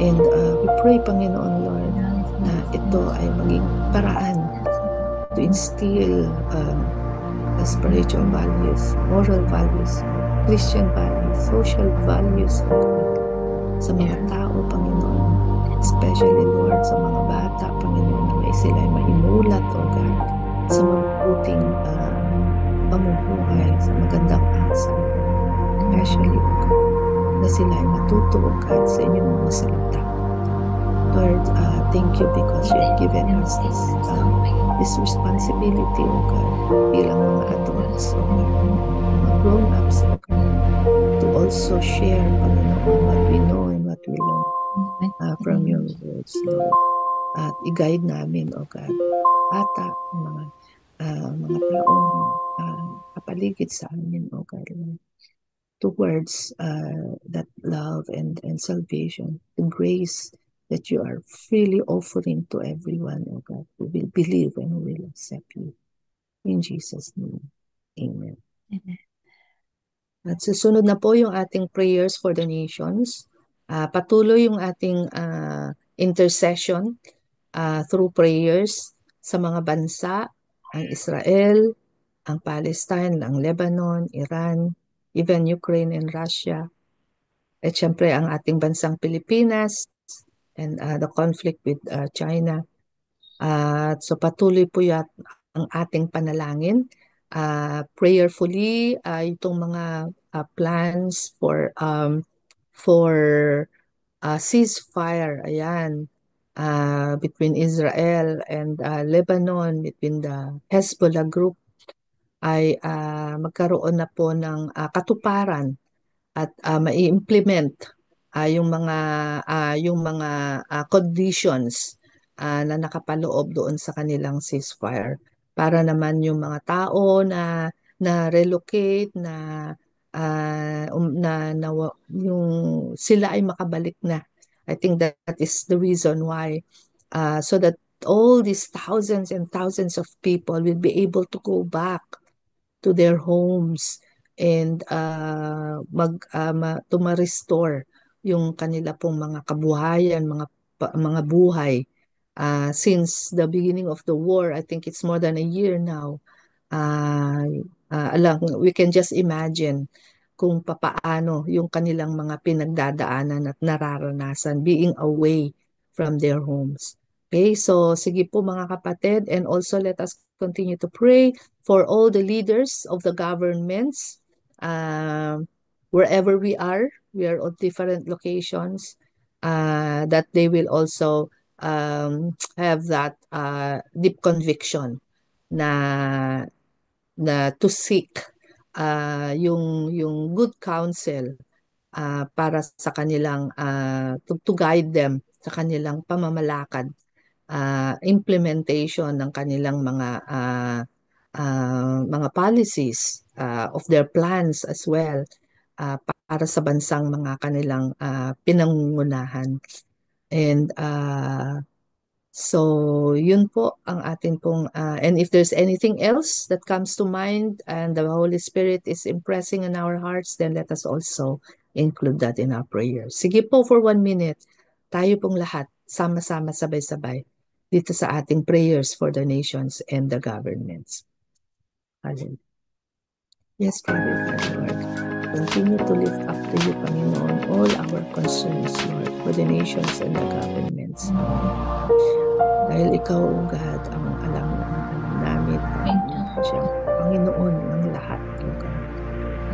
And we pray, Panginoon, Lord, na ito ay maging paraan to instill spiritual values, moral values, Christian values, social values, O God, sa mga tao, Panginoon. Especially, Lord, sa mga bata, Panginoon, na sila ay maimulat, O God, sa mabuting pamumuhay, sa magandang asal. Especially, O God, na sila ay matuto, O God, sa inyong mga salita. Lord, thank you because you have given us this responsibility, O God, bilang mga adults, O God, mga grown-ups, O God, to also share, Panginoon, what we know and what we learn from your words, Lord. At i-guide namin, O God, ata, mga taong kapaligid sa amin, O God, Lord, towards that love and salvation, the grace that you are freely offering to everyone, O God, who will believe and who will accept you. In Jesus' name, amen. Amen. At susunod na po yung ating prayers for the nations. Patuloy yung ating intercession through prayers sa mga bansa, ang Israel, ang Palestine, ang Lebanon, Iran, even Ukraine and Russia. At syempre ang ating bansang Pilipinas and the conflict with China. So patuloy po yan ang ating panalangin. Prayerfully, itong mga plans for ceasefire, ayan, between Israel and Lebanon, between the Hezbollah group, ay magkaroon na po ng katuparan at mai-implement yung mga conditions na nakapaloob doon sa kanilang ceasefire, para naman yung mga tao na relocate yung sila ay makabalik na. I think that is the reason why, so that all these thousands and thousands of people will be able to go back to their homes and to ma-restore yung kanila pong mga kabuhayan, mga buhay since the beginning of the war. I think it's more than a year now. We can just imagine kung papaano yung kanilang mga pinagdadaanan at nararanasan being away from their homes. Okay, so sige po mga kapatid, and also let us continue to pray for all the leaders of the governments, wherever we are on different locations, that they will also have that deep conviction na to seek yung good counsel para sa kanilang to guide them sa kanilang pamamalakad, implementation ng kanilang mga policies, of their plans as well, para sa bansang mga kanilang pinangungunahan. And so yun po ang atin pong, and if there's anything else that comes to mind and the Holy Spirit is impressing in our hearts, then let us also include that in our prayers. Sige po, for 1 minute, tayo pong lahat sama-sama sabay-sabay dito sa ating prayers for the nations and the governments. Hallelujah. Yes, Father God, Lord, continue to lift up to you, Panginoon, all our concerns, Lord, for the nations and the governments. Dahil ikaw, O God, ang alam namin, Panginoon ng lahat, O God.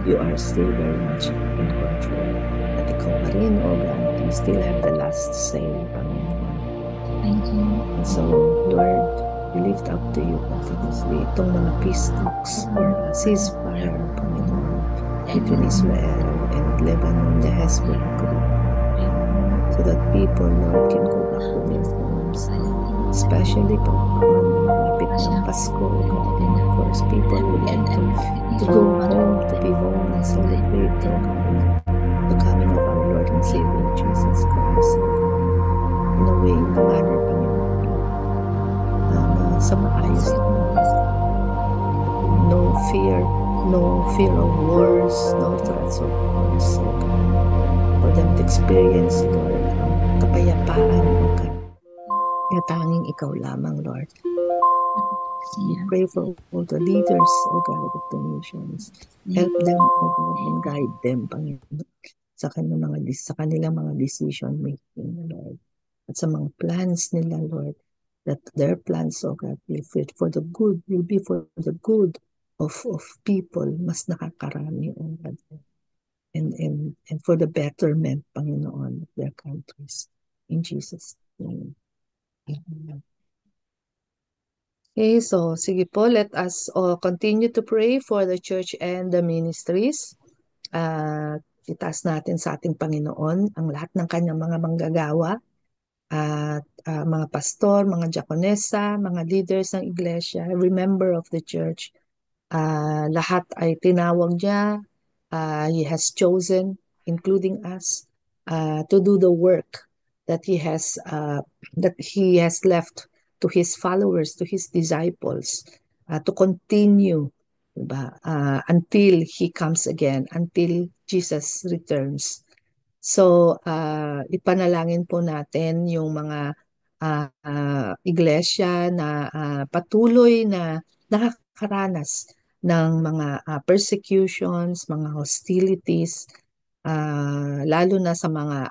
You are still very much in control. At ikaw pa rin, O God, you still have the last say, Panginoon. Thank you. And so, Lord, we lift up to you continuously itong mga peace talks or ceasefire, Panginoon, between Israel and Lebanon, the Hezbollah group, so that people, Lord, can go back to their homes, especially po malapit ng Pasko, God, and of course, people would like to go home, to be home and celebrate, oh God, the coming of our Lord and Savior Jesus Christ, in a way, in a manner, Panginoon, sa maayos na no fear of wars, no threats of wars, so God, for them to experience, Lord, kapayapaan, O God, na tanging ikaw lamang, Lord. We pray for all the leaders, O God, of the nations. Help them, O God, and guide them, Panginoon, sa kanilang mga decision making, Lord. At sa mga plans nila, Lord, that their plans, O God, will be for the good of people, mas nakakarami, O God, and for the betterment, Panginoon, of their countries. In Jesus' name. Amen. Okay, so sige po, let us continue to pray for the church and the ministries. Itaas natin sa ating Panginoon ang lahat ng kanyang mga manggagawa at mga pastor, mga diakonesa, mga leaders ng iglesia, every member of the church. Lahat ay tinawag niya. He has chosen, including us, to do the work that he has left to his followers, to his disciples, to continue, diba? Until he comes again, until Jesus returns. So, ipanalangin po natin yung mga iglesia na patuloy na nakakaranas ng mga persecutions, mga hostilities, lalo na sa mga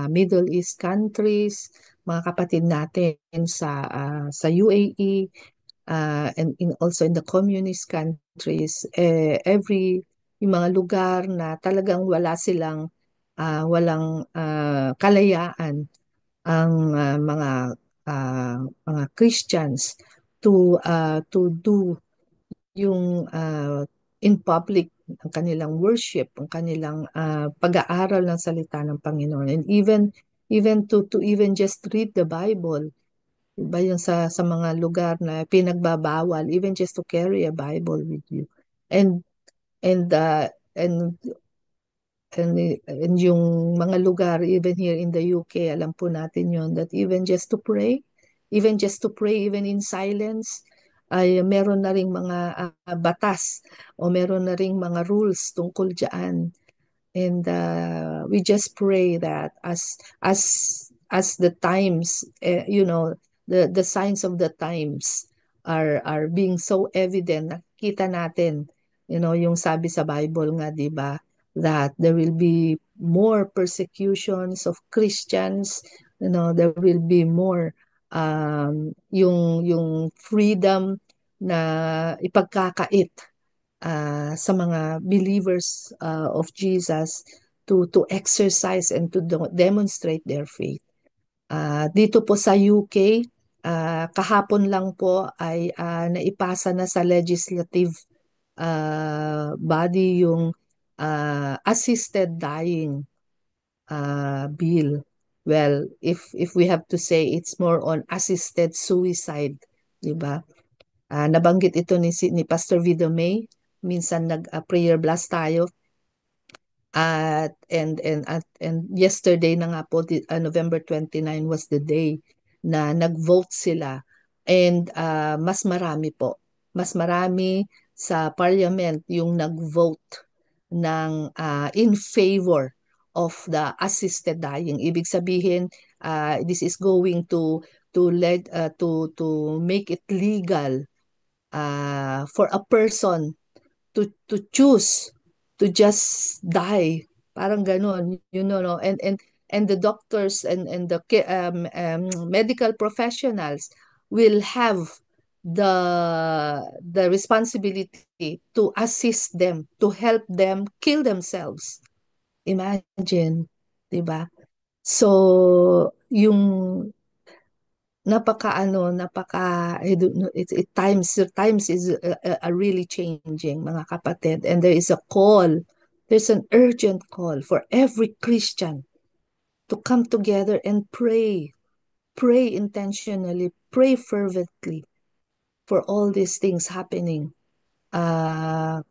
Middle East countries, mga kapatid natin sa UAE, and also in the communist countries, yung mga lugar na talagang walang kalayaan ang mga Christians to do yung in public ang kanilang worship, ang kanilang pag-aaral ng salita ng Panginoon, and even to even just read the Bible. Diba yung sa mga lugar na pinagbabawal, even just to carry a Bible with you. And yung mga lugar, even here in the UK, alam po natin yon, that even just to pray, even in silence, ay meron na ring mga batas o meron na ring mga rules tungkol dyan. And we just pray that as the times, the signs of the times are being so evident. Nakikita natin, yung sabi sa Bible nga, 'di ba, that there will be more persecutions of Christians, there will be more yung freedom na ipagkakait sa mga believers of Jesus to exercise and to demonstrate their faith. Dito po sa UK, kahapon lang po ay naipasa na sa legislative body yung assisted dying bill. Well, if we have to say, it's more on assisted suicide, 'di ba? Nabanggit ito ni Pastor Vido May. Minsan nag-prayer blast tayo. And yesterday na nga po, November 29 was the day na nag-vote sila. And mas marami po. Mas marami sa parliament yung nag-vote ng in favor of the assisted dying. Ibig sabihin, this is going to make it legal for a person to choose to just die, parang ganon, no? And the doctors and the medical professionals will have the responsibility to assist them, to help them kill themselves. Imagine, 'di ba? So yung I don't know, times is really changing, mga kapatid, and there's an urgent call for every Christian to come together and pray intentionally, pray fervently for all these things happening. And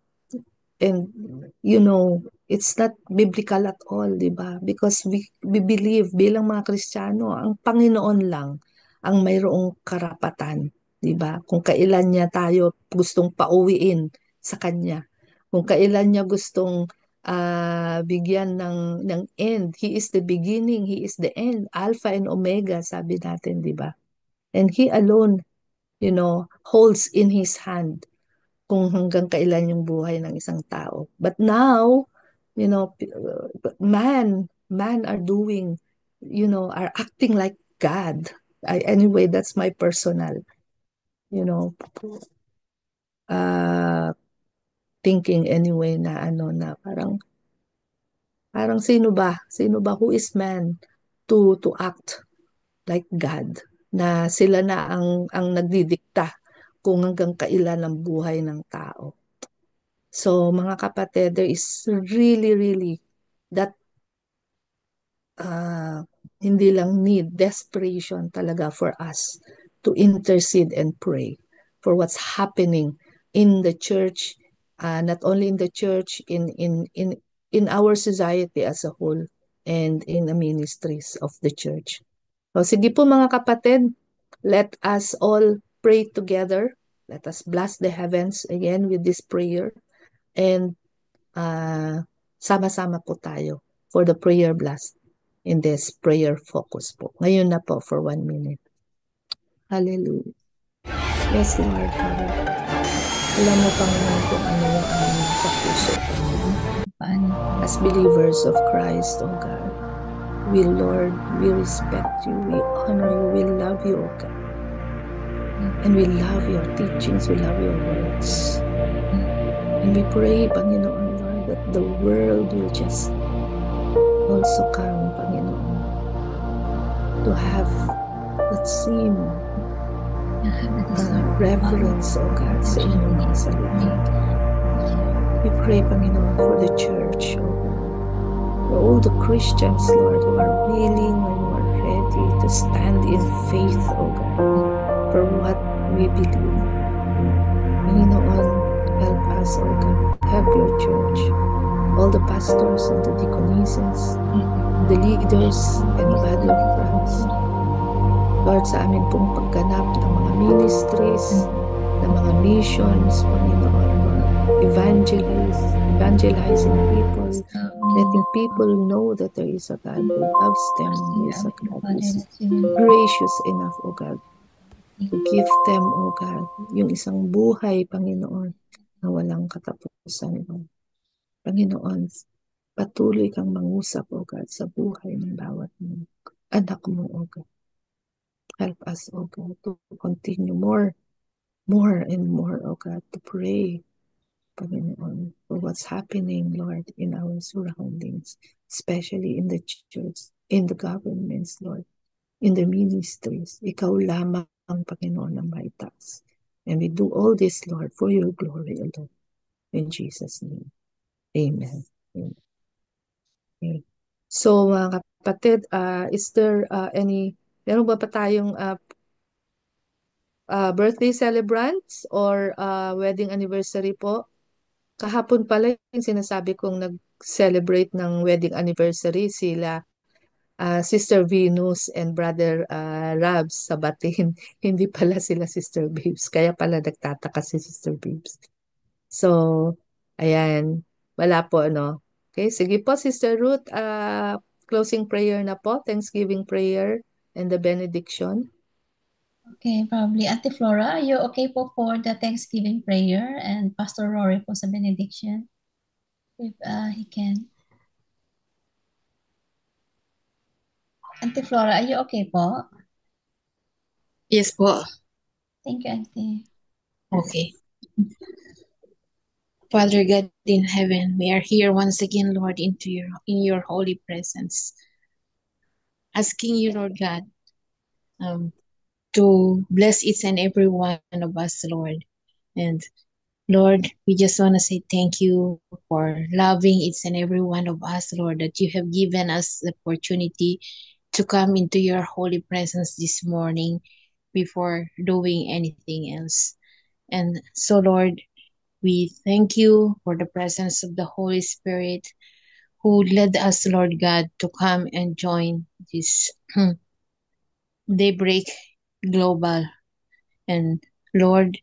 it's not biblical at all, di ba? Because we believe, bilang mga Kristiyano, ang Panginoon lang ang mayroong karapatan, di ba? Kung kailan niya tayo gustong pauwiin sa Kanya. Kung kailan niya gustong bigyan ng end. He is the beginning, He is the end, Alpha and Omega, sabi natin, di ba? And He alone, holds in His hand kung hanggang kailan yung buhay ng isang tao. But now, man are doing, are acting like God. Anyway, that's my personal, thinking anyway, na na parang sino ba, who is man to act like God, na sila na ang nagdidikta kung hanggang kailan ang buhay ng tao. So, mga kapatid, there is really that hindi lang need, desperation talaga for us to intercede and pray for what's happening in the church, not only in the church, in our society as a whole, and in the ministries of the church. So, sige po mga kapatid, let us all pray together. Let us bless the heavens again with this prayer. And sama-sama po tayo for the prayer blast in this prayer focus po. Ngayon na po for 1 minute. Hallelujah. Yes, Lord, Father. Alam mo, Panginoon, kung ano yung aming sa puso. As believers of Christ, O God, Lord, we respect you, we honor you, we love you, O God. And we love your teachings, we love your words. And we pray, Panginoon, Lord, that the world will just also come, Panginoon, to have that same reverence, O God, sa inyong mga salita. We pray, Panginoon, for the church, O God, for all the Christians, Lord, who are willing and who are ready to stand in faith, O God, for what we believe. Panginoon, help us, O God. Help your church. All the pastors and the deaconesses, the leaders and the body of Christ. Lord, sa amin pong pagganap ng mga ministries, ng mga missions, Panginoon, evangelizing people, letting people know that there is a God who loves them, who is a God who is gracious enough, O God, to give them, O God, yung isang buhay, Panginoon, na walang katapusan, Lord. Panginoon, patuloy kang mangusap, O God, sa buhay ng bawat anak mo, O God. Help us, O God, to continue more and more, O God, to pray, Panginoon, for what's happening, Lord, in our surroundings, especially in the church, in the governments, Lord, in the ministries. Ikaw lamang, Panginoon, ang maitaas. And we do all this, Lord, for your glory alone. In Jesus' name. Amen. Amen. Okay. So, mga kapatid, is there meron ba pa tayong birthday celebrants or wedding anniversary po? Kahapon pala yung sinasabi kong nag-celebrate ng wedding anniversary sila Sister Venus and Brother Rabs sa Batin. Hindi pala sila Sister Babes. Kaya pala nagtataka si Sister Babes. So, ayan. Wala po, ano. Okay, sige po, Sister Ruth. Closing prayer na po. Thanksgiving prayer and the benediction. Okay, probably. Ate Flora, are you okay po for the Thanksgiving prayer and Pastor Rory po sa benediction? If he can. Ate Flora, are you okay po? Yes po. Thank you, Auntie. Okay. Father God in heaven, we are here once again, Lord, in your holy presence, asking you, Lord God, to bless each and every one of us, Lord. And Lord, we just want to say thank you for loving each and every one of us, Lord, that you have given us the opportunity to come into your holy presence this morning before doing anything else. And so, Lord, we thank you for the presence of the Holy Spirit who led us, Lord God, to come and join this Daybreak Global. And Lord,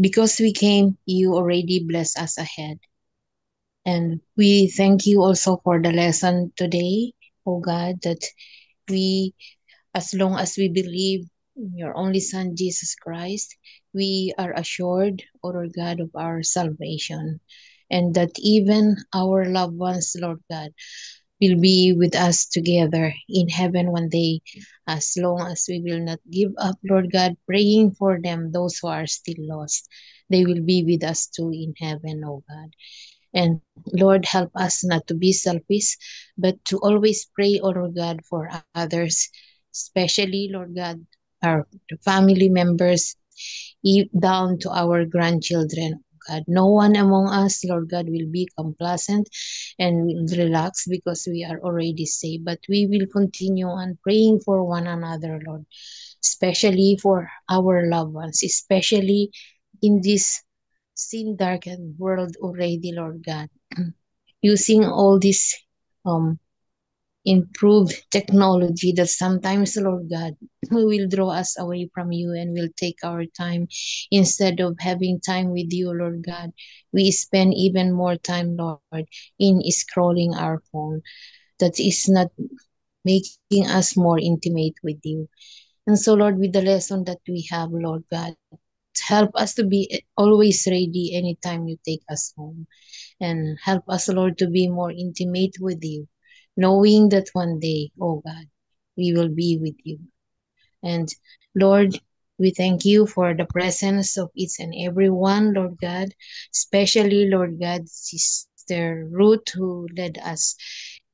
because we came, you already blessed us ahead. And we thank you also for the lesson today, oh God, that we, as long as we believe in your only Son, Jesus Christ, we are assured, O Lord God, of our salvation. And that even our loved ones, Lord God, will be with us together in heaven one day, as long as we will not give up, Lord God, praying for them, those who are still lost. They will be with us too in heaven, oh God. And Lord, help us not to be selfish, but to always pray, oh Lord God, for others, especially, Lord God, our family members, down to our grandchildren. God, no one among us, Lord God, will be complacent and will relax because we are already safe. But we will continue on praying for one another, Lord, especially for our loved ones, especially in this sin darkened world already, Lord God. Using all this improved technology that sometimes, Lord God, will draw us away from you and will take our time. Instead of having time with you, Lord God, we spend even more time, Lord, in scrolling our phone. That is not making us more intimate with you. And so, Lord, with the lesson that we have, Lord God, help us to be always ready anytime you take us home. And help us, Lord, to be more intimate with you, knowing that one day, oh God, we will be with you. And Lord, we thank you for the presence of each and every one, Lord God, especially, Lord God, Sister Ruth, who led us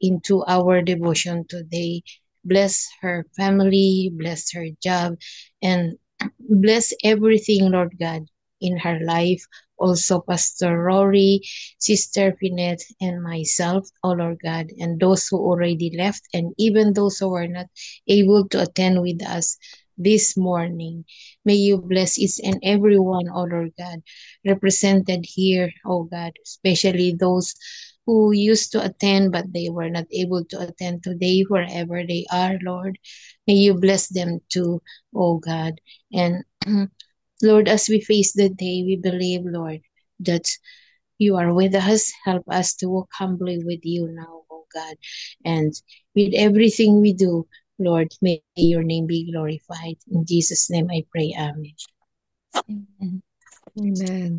into our devotion today. Bless her family, bless her job, and bless everything, Lord God, in her life. Also, Pastor Rory, Sister Finette, and myself, oh Lord God, and those who already left, and even those who were not able to attend with us this morning. May you bless each and every one, oh Lord God, represented here, oh God, especially those who used to attend but they were not able to attend today, wherever they are, Lord. May you bless them too, oh God. And Lord, as we face the day, we believe, Lord, that you are with us. Help us to walk humbly with you now, oh God. And with everything we do, Lord, may your name be glorified. In Jesus' name I pray. Amen. Amen. Amen.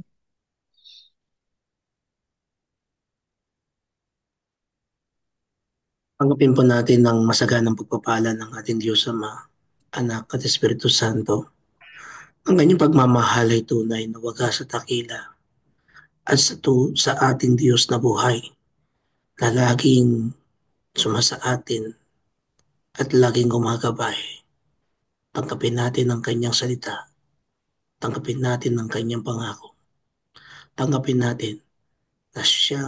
Tanggapin po natin ang masaganang pagpapala ng ating Diyos Ama, Anak at Espiritu Santo. Ang kanyang pagmamahal ay tunay na wagas at dakila at sa ating Diyos na buhay na laging sumasa atin at laging gumagabay. Tanggapin natin ang kanyang salita. Tanggapin natin ang kanyang pangako. Tanggapin natin na siya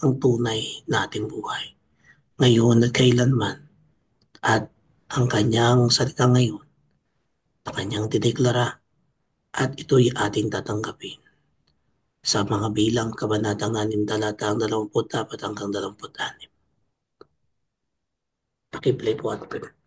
ang tunay nating buhay. Ngayon at kailanman. At ang kanyang salita ngayon na kanyang dineklara at ito'y ating tatanggapin. Sa mga bilang kabanatang 6 talatang 24 hanggang 26. Pakiplay po at pwede.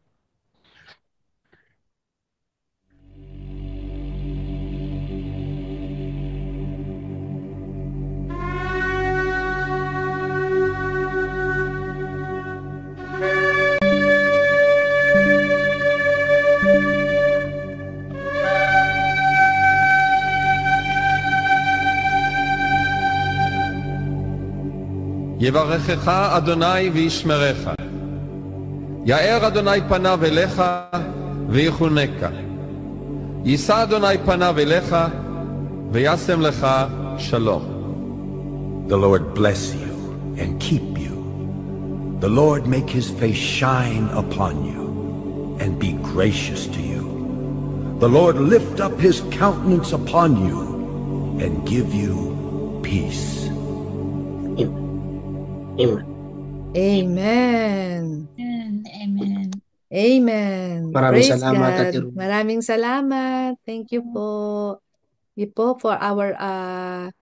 יברכך אדוני וישמרך. יאר אדוני פניו אליך ויחונקה. יישא אדוני פניו אליך וישם לך שלום. The Lord bless you and keep you. The Lord make his face shine upon you and be gracious to you. The Lord lift up his countenance upon you and give you peace. Amen. Amen. Amen. Amen. Maraming Praise salamat, God. Ate Ruby. Maraming salamat. Thank you po. You po for our